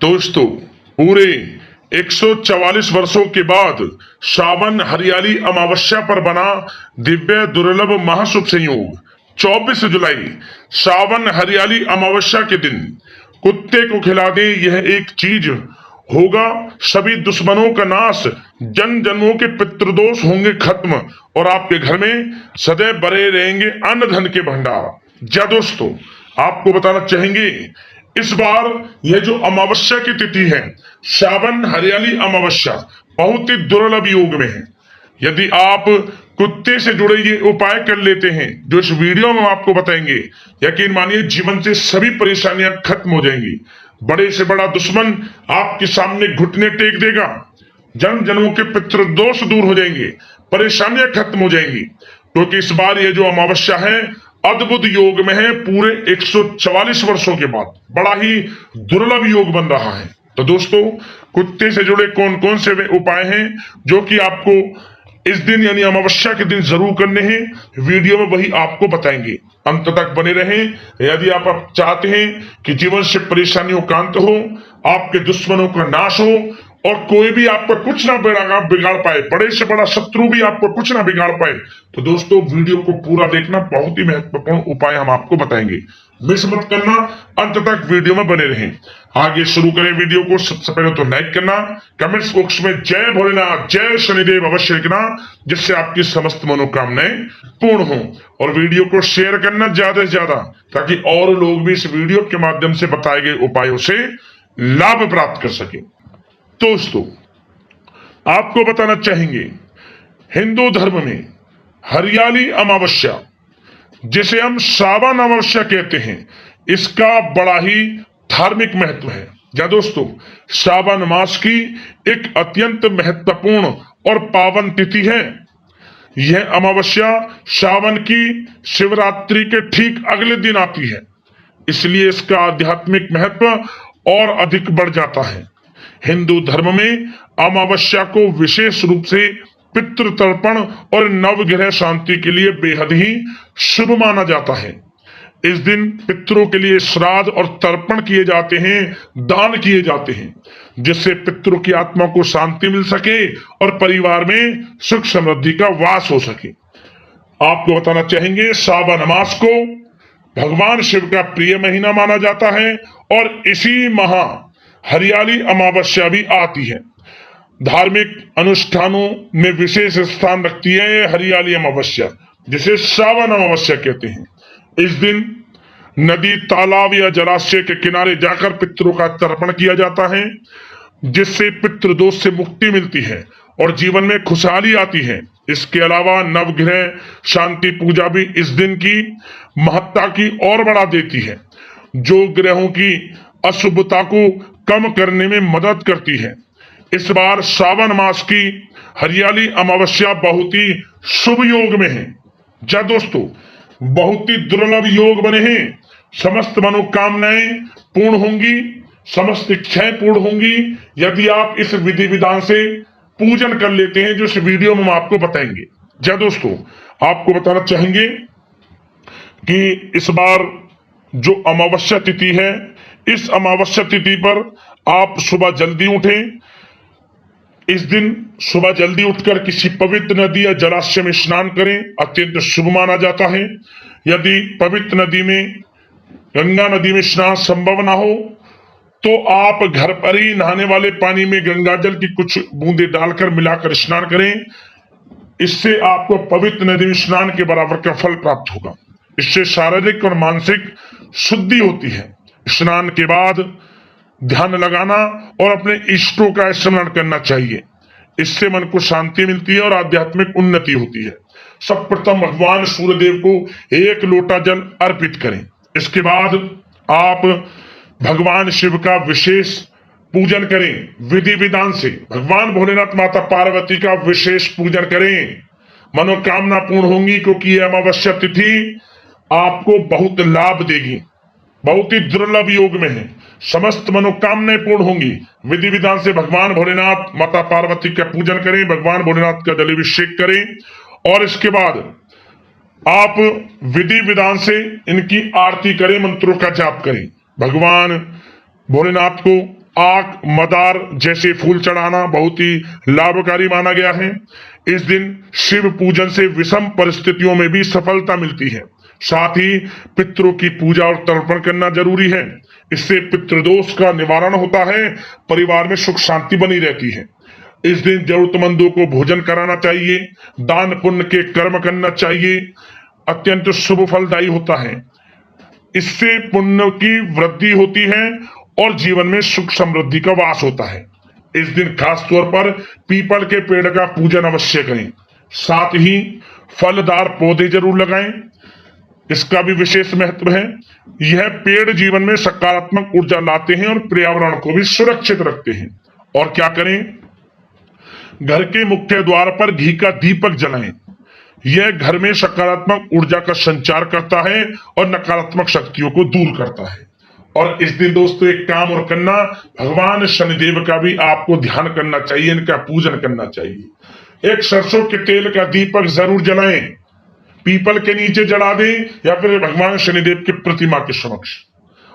दोस्तों, पूरे 144 वर्षों के बाद श्रावण हरियाली अमावस्या पर बना दिव्य दुर्लभ महाशुभ संयोग 24 जुलाई श्रावण हरियाली अमावस्या के दिन कुत्ते को खिला दे, यह एक चीज होगा सभी दुश्मनों का नाश, जन जन्मों के पितृदोष होंगे खत्म और आपके घर में सदैव भरे रहेंगे अन्न धन के भंडार। जा दोस्तों, आपको बताना चाहेंगे इस बार यह जो अमावस्या की तिथि है, श्रावण हरियाली अमावस्या, बहुत ही दुर्लभ योग में है। यदि आप कुत्ते से जुड़े ये उपाय कर लेते हैं जो इस वीडियो में आपको बताएंगे, यकीन मानिए जीवन से सभी परेशानियां खत्म हो जाएंगी। बड़े से बड़ा दुश्मन आपके सामने घुटने टेक देगा, जन्म जन्मों के पितृदोष दूर हो जाएंगे, परेशानियां खत्म हो जाएंगी, क्योंकि इस बार ये जो अमावस्या है अद्भुत योग में है। पूरे 144 वर्षों के बाद बड़ा ही दुर्लभ योग बन रहा है। तो दोस्तों, कुत्ते से जुड़े कौन कौन से वे उपाय हैं जो कि आपको इस दिन यानी अमावस्या के दिन जरूर करने हैं, वीडियो में वही आपको बताएंगे। अंत तक बने रहें। यदि आप चाहते हैं कि जीवन से परेशानियों का अंत हो, आपके दुश्मनों का नाश हो और कोई भी आपको कुछ ना बिगाड़ पाए, बड़े से बड़ा शत्रु भी आपको कुछ ना बिगाड़ पाए, तो दोस्तों वीडियो को पूरा देखना। बहुत ही महत्वपूर्ण उपाय हम आपको बताएंगे, मिस मत करना, अंत तक वीडियो में बने रहें। आगे शुरू करें वीडियो को। सबसे पहले तो लाइक करना, कमेंट्स बॉक्स में जय भोलेनाथ जय शनिदेव अवश्य लिखना, जिससे आपकी समस्त मनोकामनाएं पूर्ण हो। और वीडियो को शेयर करना ज्यादा से ज्यादा, ताकि और लोग भी इस वीडियो के माध्यम से बताए गए उपायों से लाभ प्राप्त कर सके। दोस्तों, आपको बताना चाहेंगे हिंदू धर्म में हरियाली अमावस्या, जिसे हम श्रावण अमावस्या कहते हैं, इसका बड़ा ही धार्मिक महत्व है। या दोस्तों, श्रावण मास की एक अत्यंत महत्वपूर्ण और पावन तिथि है। यह अमावस्या श्रावण की शिवरात्रि के ठीक अगले दिन आती है, इसलिए इसका आध्यात्मिक महत्व और अधिक बढ़ जाता है। हिंदू धर्म में अमावस्या को विशेष रूप से पितृ तर्पण और नवग्रह शांति के लिए बेहद ही शुभ माना जाता है। इस दिन पितरों के लिए श्राद्ध और तर्पण किए जाते हैं, दान किए जाते हैं, जिससे पितरों की आत्मा को शांति मिल सके और परिवार में सुख समृद्धि का वास हो सके। आपको बताना चाहेंगे श्रावण मास को भगवान शिव का प्रिय महीना माना जाता है और इसी माह हरियाली अमावस्या भी आती है। धार्मिक अनुष्ठानों में विशेष स्थान रखती है हरियाली अमावस्या, जिसे श्रावण अमावस्या कहते हैं। इस दिन नदी, तालाब या जलाशय के किनारे जाकर पितरों का तर्पण किया जाता है, जिससे पितृदोष से मुक्ति मिलती है और जीवन में खुशहाली आती है। इसके अलावा नवग्रह शांति पूजा भी इस दिन की महत्ता की और बढ़ा देती है, जो ग्रहों की अशुभता को कम करने में मदद करती है। इस बार श्रावण मास की हरियाली अमावस्या बहुत ही शुभ योग में है। जा दोस्तों, बहुत ही दुर्लभ योग बने हैं। समस्त मनोकामनाएं पूर्ण होंगी, समस्त इच्छाएं पूर्ण होंगी, यदि आप इस विधि विधान से पूजन कर लेते हैं, जो इस वीडियो में हम आपको बताएंगे। जा दोस्तों, आपको बताना चाहेंगे कि इस बार जो अमावस्या तिथि है, इस अमावस्या तिथि पर आप सुबह जल्दी उठें। इस दिन सुबह जल्दी उठकर किसी पवित्र नदी या जलाशय में स्नान करें, अत्यंत शुभ माना जाता है। यदि पवित्र नदी में, गंगा नदी में स्नान संभव ना हो, तो आप घर पर ही नहाने वाले पानी में गंगा जल की कुछ बूंदे डालकर मिलाकर स्नान करें। इससे आपको पवित्र नदी में स्नान के बराबर का फल प्राप्त होगा। इससे शारीरिक और मानसिक शुद्धि होती है। स्नान के बाद ध्यान लगाना और अपने इष्टों का स्मरण करना चाहिए। इससे मन को शांति मिलती है और आध्यात्मिक उन्नति होती है। सब प्रथम भगवान सूर्यदेव को 1 लोटा जल अर्पित करें। इसके बाद आप भगवान शिव का विशेष पूजन करें विधि विधान से। भगवान भोलेनाथ, माता पार्वती का विशेष पूजन करें, मनोकामना पूर्ण होंगी, क्योंकि यह अमावस्या तिथि आपको बहुत लाभ देगी। बहुत ही दुर्लभ योग में है, समस्त मनोकामनाएं पूर्ण होंगी। विधि विधान से भगवान भोलेनाथ, माता पार्वती का पूजन करें, भगवान भोलेनाथ का जलाभिषेक करें और इसके बाद आप विधि विधान से इनकी आरती करें, मंत्रों का जाप करें। भगवान भोलेनाथ को आक, मदार जैसे फूल चढ़ाना बहुत ही लाभकारी माना गया है। इस दिन शिव पूजन से विषम परिस्थितियों में भी सफलता मिलती है। साथ ही पितरों की पूजा और तर्पण करना जरूरी है। इससे पितृदोष का निवारण होता है, परिवार में सुख शांति बनी रहती है। इस दिन जरूरतमंदों को भोजन कराना चाहिए, दान पुण्य के कर्म करना चाहिए, अत्यंत शुभ फलदायी होता है। इससे पुण्य की वृद्धि होती है और जीवन में सुख समृद्धि का वास होता है। इस दिन खास तौर पर पीपल के पेड़ का पूजन अवश्य करें। साथ ही फलदार पौधे जरूर लगाएं, इसका भी विशेष महत्व है। यह पेड़ जीवन में सकारात्मक ऊर्जा लाते हैं और पर्यावरण को भी सुरक्षित रखते हैं। और क्या करें, घर के मुख्य द्वार पर घी का दीपक जलाएं। यह घर में सकारात्मक ऊर्जा का संचार करता है और नकारात्मक शक्तियों को दूर करता है। और इस दिन दोस्तों एक काम और करना, भगवान शनिदेव का भी आपको ध्यान करना चाहिए, इनका पूजन करना चाहिए। एक सरसों के तेल का दीपक जरूर जलाएं, पीपल के नीचे जला दें या फिर भगवान शनिदेव की प्रतिमा के समक्ष।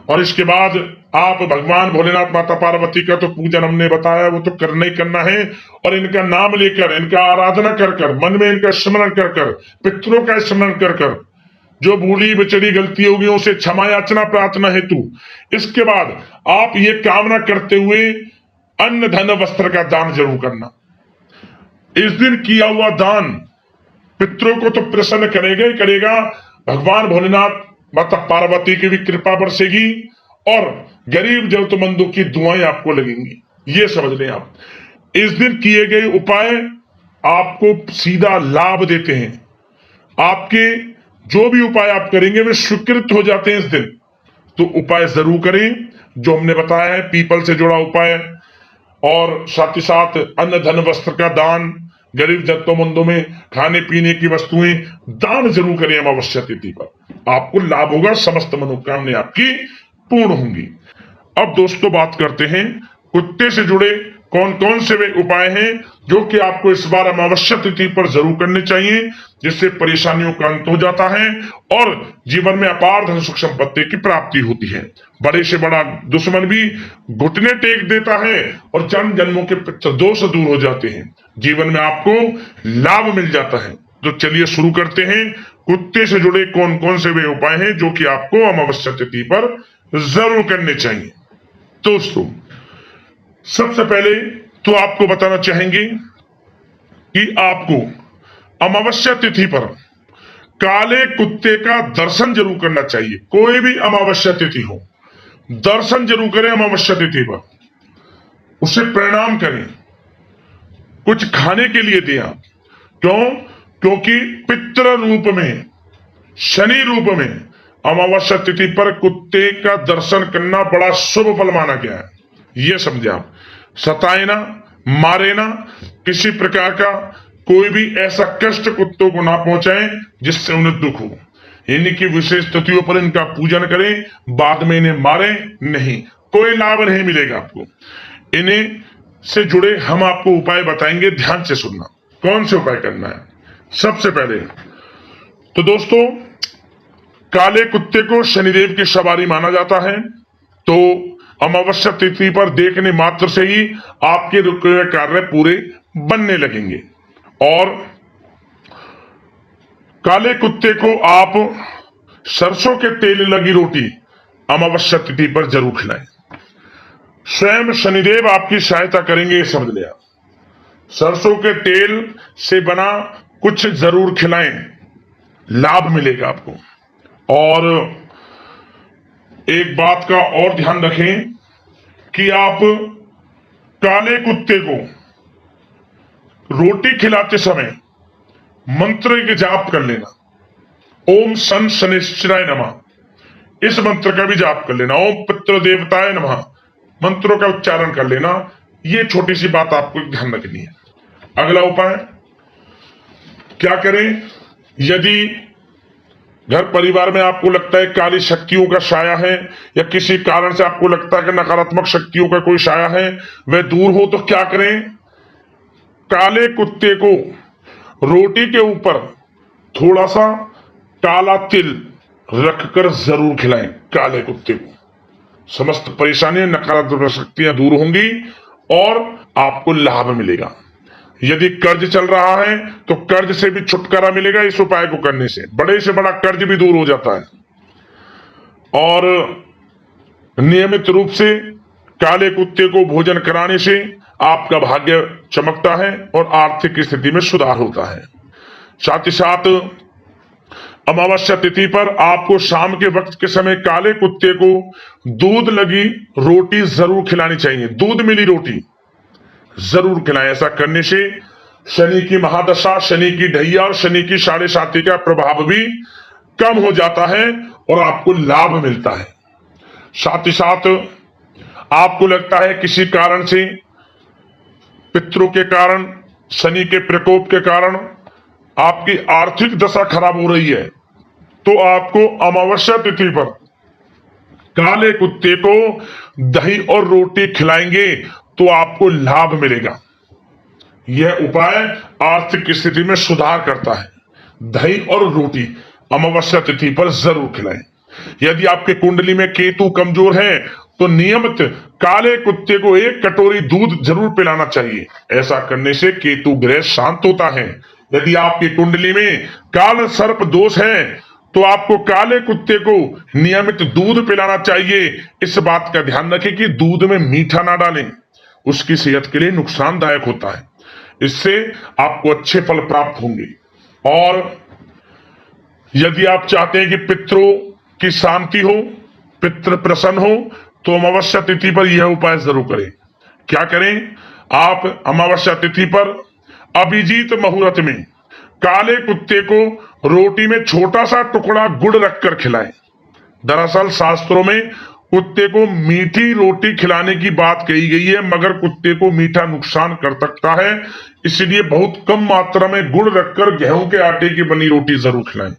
और इसके बाद आप भगवान भोलेनाथ, माता पार्वती का तो पूजन हमने बताया, वो तो करना ही करना है। और इनका नाम लेकर, इनका आराधना कर कर, मन में इनका स्मरण कर कर, पितरों का स्मरण कर कर, जो भूली बिचड़ी गलती होगी उसे क्षमा याचना प्रार्थना हेतु। इसके बाद आप ये कामना करते हुए अन्न धन वस्त्र का दान जरूर करना। इस दिन किया हुआ दान पितरों को तो प्रसन्न करेगा ही करेगा, भगवान भोलेनाथ, माता पार्वती की भी कृपा बरसेगी और गरीब जरूरतमंदों की दुआएं आपको लगेंगी। ये समझ लें आप। इस दिन किए गए उपाय आपको सीधा लाभ देते हैं। आपके जो भी उपाय आप करेंगे वे स्वीकृत हो जाते हैं इस दिन। तो उपाय जरूर करें जो हमने बताया है, पीपल से जुड़ा उपाय, और साथ ही साथ अन्न धन वस्त्र का दान, गरीब जरूरतमंदों में खाने पीने की वस्तुएं दान जरूर करें अमावस्या तिथि पर। आपको लाभ होगा, समस्त मनोकामनाएं आपकी पूर्ण होंगी। अब दोस्तों बात करते हैं कुत्ते से जुड़े कौन कौन से वे उपाय हैं जो कि आपको इस बार अमावस्या तिथि पर जरूर करने चाहिए, जिससे परेशानियों का अंत हो जाता है और जीवन में अपार धन सुख संपत्ति की प्राप्ति होती है। बड़े से बड़ा दुश्मन भी घुटने टेक देता है और जन्म जन्मों के दोष दूर हो जाते हैं, जीवन में आपको लाभ मिल जाता है। तो चलिए शुरू करते हैं, कुत्ते से जुड़े कौन कौन से वे उपाय हैं जो कि आपको अमावस्या तिथि पर जरूर करने चाहिए। दोस्तों सबसे पहले तो आपको बताना चाहेंगे कि आपको अमावस्या तिथि पर काले कुत्ते का दर्शन जरूर करना चाहिए। कोई भी अमावस्या तिथि हो, दर्शन जरूर करें अमावस्या तिथि पर, उसे प्रणाम करें, कुछ खाने के लिए दें आप। क्यों? क्योंकि पितृ रूप में, शनि रूप में अमावस्या तिथि पर कुत्ते का दर्शन करना बड़ा शुभ फल माना गया है। यह समझे आप। सताए ना, मारे ना, किसी प्रकार का कोई भी ऐसा कष्ट कुत्तों को ना पहुंचाएं जिससे उन्हें दुख हो। इनकी विशेष तिथियों पर इनका पूजन करें, बाद में इन्हें मारे नहीं, कोई लाभ नहीं मिलेगा आपको। इन्हें से जुड़े हम आपको उपाय बताएंगे, ध्यान से सुनना। कौन से उपाय करना है? सबसे पहले तो दोस्तों काले कुत्ते को शनिदेव की सवारी माना जाता है, तो अमावस्या तिथि पर देखने मात्र से ही आपके रुके हुए कार्य पूरे बनने लगेंगे। और काले कुत्ते को आप सरसों के तेल लगी रोटी अमावस्या तिथि पर जरूर खिलाएं। स्वयं शनिदेव आपकी सहायता करेंगे, ये समझ लिया। सरसों के तेल से बना कुछ जरूर खिलाएं, लाभ मिलेगा आपको। और एक बात का और ध्यान रखें कि आप काले कुत्ते को रोटी खिलाते समय मंत्र के जाप कर लेना। ओम सन शनिश्चराय नमः, इस मंत्र का भी जाप कर लेना। ओम पितृ देवताय नमः, मंत्रों का उच्चारण कर लेना। ये छोटी सी बात आपको ध्यान रखनी है। अगला उपाय क्या करें? यदि घर परिवार में आपको लगता है काली शक्तियों का साया है, या किसी कारण से आपको लगता है कि नकारात्मक शक्तियों का कोई साया है, वह दूर हो, तो क्या करें? काले कुत्ते को रोटी के ऊपर थोड़ा सा काला तिल रखकर जरूर खिलाएं काले कुत्ते को। समस्त परेशानियां, नकारात्मक शक्तियां दूर होंगी और आपको लाभ मिलेगा। यदि कर्ज चल रहा है तो कर्ज से भी छुटकारा मिलेगा इस उपाय को करने से। बड़े से बड़ा कर्ज भी दूर हो जाता है। और नियमित रूप से काले कुत्ते को भोजन कराने से आपका भाग्य चमकता है और आर्थिक स्थिति में सुधार होता है। साथ ही साथ अमावस्या तिथि पर आपको शाम के वक्त के समय काले कुत्ते को दूध लगी रोटी जरूर खिलानी चाहिए। दूध मिली रोटी जरूर खिलाएं। ऐसा करने से शनि की महादशा, शनि की ढैया और शनि की 7.5 का प्रभाव भी कम हो जाता है और आपको लाभ मिलता है। साथ ही साथ आपको लगता है किसी कारण से, पितरों के कारण, शनि के प्रकोप के कारण आपकी आर्थिक दशा खराब हो रही है, तो आपको अमावस्या तिथि पर काले कुत्ते को दही और रोटी खिलाएंगे तो आपको लाभ मिलेगा। यह उपाय आर्थिक स्थिति में सुधार करता है। दही और रोटी अमावस्या तिथि पर जरूर खिलाएं। यदि आपके कुंडली में केतु कमजोर है तो नियमित काले कुत्ते को 1 कटोरी दूध जरूर पिलाना चाहिए। ऐसा करने से केतु ग्रह शांत होता है। यदि आपकी कुंडली में काल सर्प दोष है तो आपको काले कुत्ते को नियमित दूध पिलाना चाहिए। इस बात का ध्यान रखें कि दूध में मीठा ना डालें, उसकी सेहत के लिए नुकसानदायक होता है। इससे आपको अच्छे फल प्राप्त होंगे। और यदि आप चाहते हैं कि पितरों की शांति हो, पितृ प्रसन्न हो, तो अमावस्या तिथि पर यह उपाय जरूर करें। क्या करें? आप अमावस्या तिथि पर अभिजीत मुहूर्त में काले कुत्ते को रोटी में छोटा सा टुकड़ा गुड़ रखकर खिलाएं। दरअसल शास्त्रों में कुत्ते को मीठी रोटी खिलाने की बात कही गई है, मगर कुत्ते को मीठा नुकसान कर सकता है, इसलिए बहुत कम मात्रा में गुड़ रखकर गेहूं के आटे की बनी रोटी जरूर खिलाएं।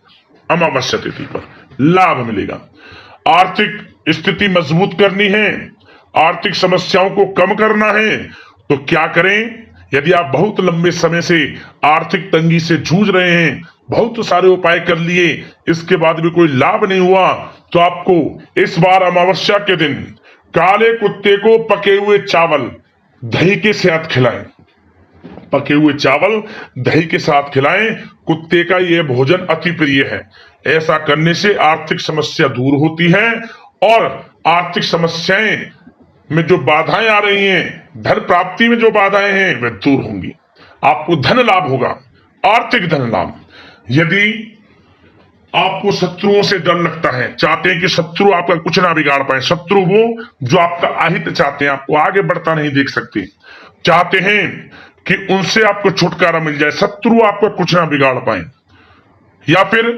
अमावस्या तिथि पर लाभ मिलेगा। आर्थिक स्थिति मजबूत करनी है, आर्थिक समस्याओं को कम करना है, तो क्या करें? यदि आप बहुत लंबे समय से आर्थिक तंगी से जूझ रहे हैं, बहुत सारे उपाय कर लिए, इसके बाद भी कोई लाभ नहीं हुआ, तो आपको इस बार अमावस्या के दिन काले कुत्ते को पके हुए चावल दही के साथ खिलाएं। पके हुए चावल दही के साथ खिलाएं। कुत्ते का यह भोजन अति प्रिय है। ऐसा करने से आर्थिक समस्या दूर होती है और आर्थिक समस्याएं में जो बाधाएं आ रही हैं, धन प्राप्ति में जो बाधाएं हैं, वे दूर होंगी। आपको धन लाभ होगा, आर्थिक धन लाभ। यदि आपको शत्रुओं से डर लगता है, चाहते हैं कि शत्रु आपका कुछ ना बिगाड़ पाए, शत्रु वो जो आपका अहित चाहते हैं, आपको आगे बढ़ता नहीं देख सकते, चाहते हैं कि उनसे आपको छुटकारा मिल जाए, शत्रु आपका कुछ ना बिगाड़ पाए, या फिर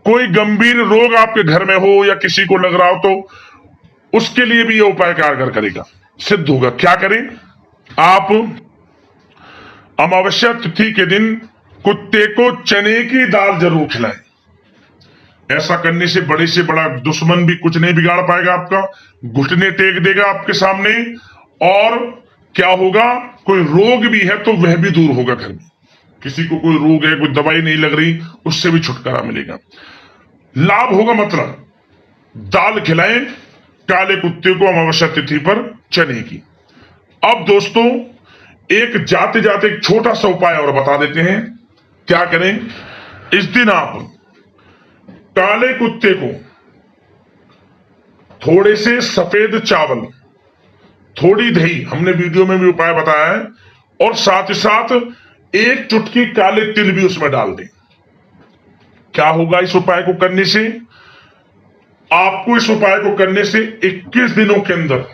कोई गंभीर रोग आपके घर में हो या किसी को लग रहा हो, तो उसके लिए भी यह उपाय कारगर करेगा, सिद्ध होगा। क्या करें? आप अमावस्या तिथि के दिन कुत्ते को चने की दाल जरूर खिलाएं। ऐसा करने से बड़ा दुश्मन भी कुछ नहीं बिगाड़ पाएगा आपका, घुटने टेक देगा आपके सामने। और क्या होगा? कोई रोग भी है तो वह भी दूर होगा। घर में किसी को कोई रोग है, कोई दवाई नहीं लग रही, उससे भी छुटकारा मिलेगा, लाभ होगा। मतलब दाल खिलाएं काले कुत्ते को अमावस्या तिथि पर चने की। अब दोस्तों एक जाते जाते एक छोटा सा उपाय और बता देते हैं। क्या करें? इस दिन आप काले कुत्ते को थोड़े से सफेद चावल, थोड़ी दही, हमने वीडियो में भी उपाय बताया है, और साथ ही साथ 1 चुटकी काले तिल भी उसमें डाल दें। क्या होगा इस उपाय को करने से? आपको इस उपाय को करने से 21 दिनों के अंदर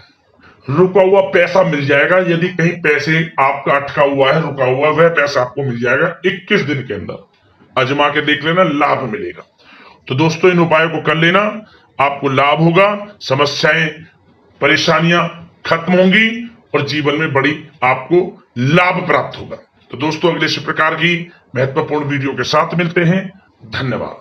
रुका हुआ पैसा मिल जाएगा। यदि कहीं पैसे आपका अटका हुआ है, रुका हुआ, वह पैसा आपको मिल जाएगा 21 दिन के अंदर। आजमा के देख लेना, लाभ मिलेगा। तो दोस्तों इन उपायों को कर लेना, आपको लाभ होगा, समस्याएं, परेशानियां खत्म होंगी और जीवन में बड़ी आपको लाभ प्राप्त होगा। तो दोस्तों अगले इस प्रकार की महत्वपूर्ण वीडियो के साथ मिलते हैं। धन्यवाद।